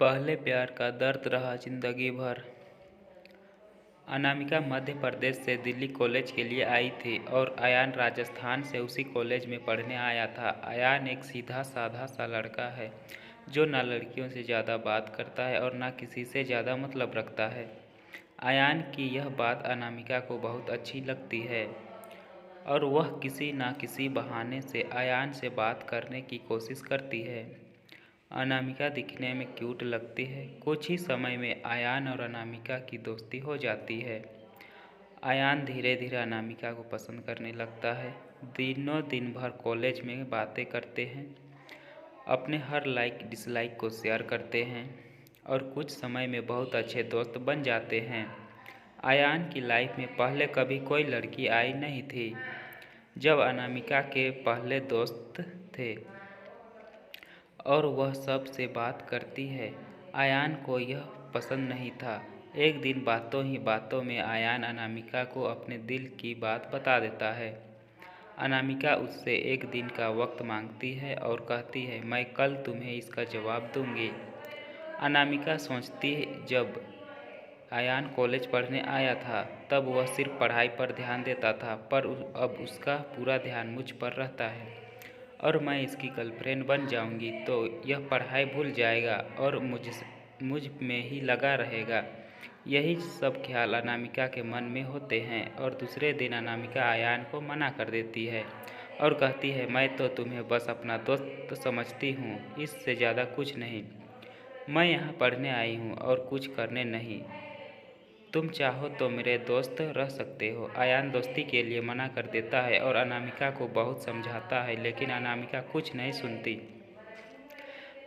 पहले प्यार का दर्द रहा जिंदगी भर। अनामिका मध्य प्रदेश से दिल्ली कॉलेज के लिए आई थी और अयान राजस्थान से उसी कॉलेज में पढ़ने आया था। अयान एक सीधा साधा सा लड़का है जो ना लड़कियों से ज़्यादा बात करता है और ना किसी से ज़्यादा मतलब रखता है। अयान की यह बात अनामिका को बहुत अच्छी लगती है और वह किसी ना किसी बहाने से अयान से बात करने की कोशिश करती है। अनामिका दिखने में क्यूट लगती है। कुछ ही समय में अयान और अनामिका की दोस्ती हो जाती है। अयान धीरे धीरे अनामिका को पसंद करने लगता है। दिनों दिन भर कॉलेज में बातें करते हैं, अपने हर लाइक डिसलाइक को शेयर करते हैं और कुछ समय में बहुत अच्छे दोस्त बन जाते हैं। अयान की लाइफ में पहले कभी कोई लड़की आई नहीं थी। जब अनामिका के पहले दोस्त थे और वह सबसे बात करती है। अयान को यह पसंद नहीं था। एक दिन बातों ही बातों में अयान अनामिका को अपने दिल की बात बता देता है। अनामिका उससे एक दिन का वक्त मांगती है और कहती है, मैं कल तुम्हें इसका जवाब दूंगी। अनामिका सोचती जब अयान कॉलेज पढ़ने आया था तब वह सिर्फ पढ़ाई पर ध्यान देता था, पर अब उसका पूरा ध्यान मुझ पर रहता है और मैं इसकी गर्लफ्रेंड बन जाऊंगी तो यह पढ़ाई भूल जाएगा और मुझ में ही लगा रहेगा। यही सब ख्याल अनामिका के मन में होते हैं और दूसरे दिन अनामिका अयान को मना कर देती है और कहती है, मैं तो तुम्हें बस अपना दोस्त समझती हूँ, इससे ज़्यादा कुछ नहीं। मैं यहाँ पढ़ने आई हूँ और कुछ करने नहीं। तुम चाहो तो मेरे दोस्त रह सकते हो। अयान दोस्ती के लिए मना कर देता है और अनामिका को बहुत समझाता है, लेकिन अनामिका कुछ नहीं सुनती।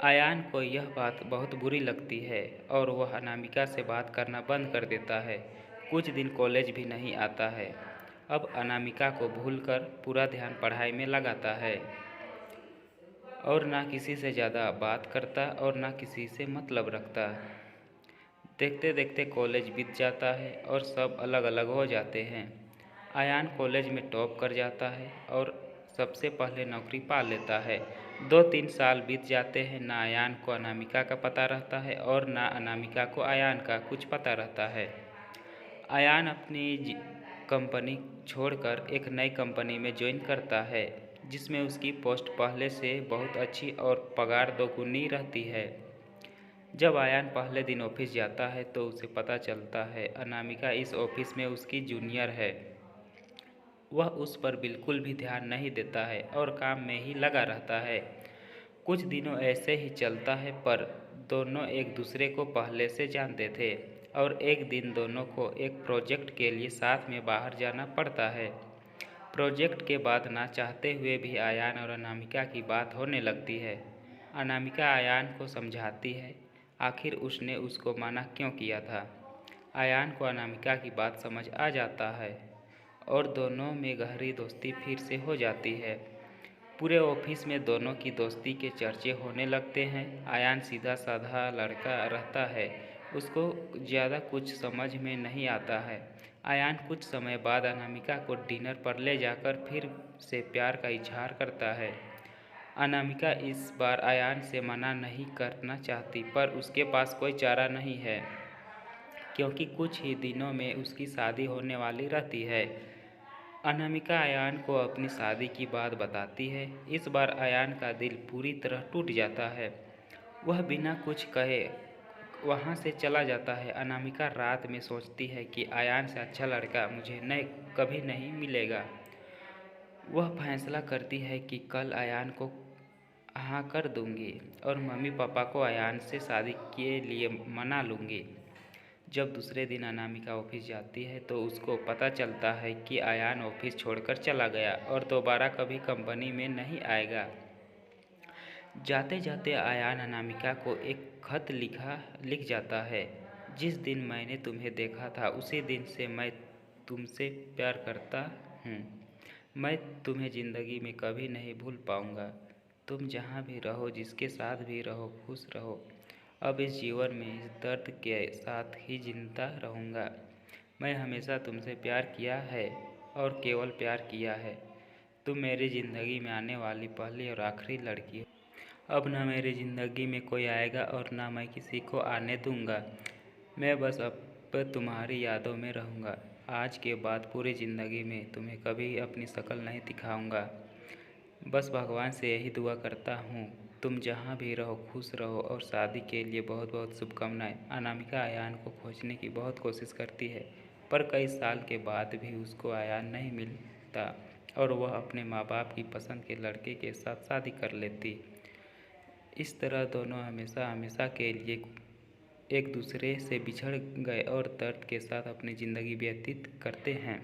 अयान को यह बात बहुत बुरी लगती है और वह अनामिका से बात करना बंद कर देता है। कुछ दिन कॉलेज भी नहीं आता है। अब अनामिका को भूलकर पूरा ध्यान पढ़ाई में लगाता है और ना किसी से ज़्यादा बात करता और ना किसी से मतलब रखता। देखते देखते कॉलेज बीत जाता है और सब अलग अलग हो जाते हैं। अयान कॉलेज में टॉप कर जाता है और सबसे पहले नौकरी पा लेता है। 2-3 साल बीत जाते हैं। ना अयान को अनामिका का पता रहता है और ना अनामिका को अयान का कुछ पता रहता है। अयान अपनी कंपनी छोड़कर एक नई कंपनी में ज्वाइन करता है जिसमें उसकी पोस्ट पहले से बहुत अच्छी और पगार दोगुनी रहती है। जब अयान पहले दिन ऑफिस जाता है तो उसे पता चलता है अनामिका इस ऑफिस में उसकी जूनियर है। वह उस पर बिल्कुल भी ध्यान नहीं देता है और काम में ही लगा रहता है। कुछ दिनों ऐसे ही चलता है, पर दोनों एक दूसरे को पहले से जानते थे और एक दिन दोनों को एक प्रोजेक्ट के लिए साथ में बाहर जाना पड़ता है। प्रोजेक्ट के बाद ना चाहते हुए भी अयान और अनामिका की बात होने लगती है। अनामिका अयान को समझाती है आखिर उसने उसको मना क्यों किया था। अयान को अनामिका की बात समझ आ जाता है और दोनों में गहरी दोस्ती फिर से हो जाती है। पूरे ऑफिस में दोनों की दोस्ती के चर्चे होने लगते हैं। अयान सीधा साधा लड़का रहता है, उसको ज़्यादा कुछ समझ में नहीं आता है। अयान कुछ समय बाद अनामिका को डिनर पर ले जाकर फिर से प्यार का इजहार करता है। अनामिका इस बार अयान से मना नहीं करना चाहती, पर उसके पास कोई चारा नहीं है क्योंकि कुछ ही दिनों में उसकी शादी होने वाली रहती है। अनामिका अयान को अपनी शादी की बात बताती है। इस बार अयान का दिल पूरी तरह टूट जाता है। वह बिना कुछ कहे वहाँ से चला जाता है। अनामिका रात में सोचती है कि अयान से अच्छा लड़का मुझे कभी नहीं मिलेगा। वह फैसला करती है कि कल अयान को हाँ कर दूंगी और मम्मी पापा को अयान से शादी के लिए मना लूँगी। जब दूसरे दिन अनामिका ऑफिस जाती है तो उसको पता चलता है कि अयान ऑफिस छोड़कर चला गया और दोबारा कभी कंपनी में नहीं आएगा। जाते जाते अयान अनामिका को एक खत लिख जाता है, जिस दिन मैंने तुम्हें देखा था उसी दिन से मैं तुमसे प्यार करता हूँ। मैं तुम्हें ज़िंदगी में कभी नहीं भूल पाऊँगा। तुम जहाँ भी रहो, जिसके साथ भी रहो, खुश रहो। अब इस जीवन में इस दर्द के साथ ही जिंदा रहूँगा। मैं हमेशा तुमसे प्यार किया है और केवल प्यार किया है। तुम मेरी ज़िंदगी में आने वाली पहली और आखिरी लड़की हो। अब ना मेरी ज़िंदगी में कोई आएगा और ना मैं किसी को आने दूंगा। मैं बस अब तुम्हारी यादों में रहूँगा। आज के बाद पूरी ज़िंदगी में तुम्हें कभी अपनी शक्ल नहीं दिखाऊंगा। बस भगवान से यही दुआ करता हूँ, तुम जहाँ भी रहो खुश रहो और शादी के लिए बहुत बहुत शुभकामनाएं। अनामिका अयान को खोजने की बहुत कोशिश करती है, पर कई साल के बाद भी उसको अयान नहीं मिलता और वह अपने माँ बाप की पसंद के लड़के के साथ शादी कर लेती। इस तरह दोनों हमेशा हमेशा के लिए एक दूसरे से बिछड़ गए और दर्द के साथ अपनी ज़िंदगी व्यतीत करते हैं।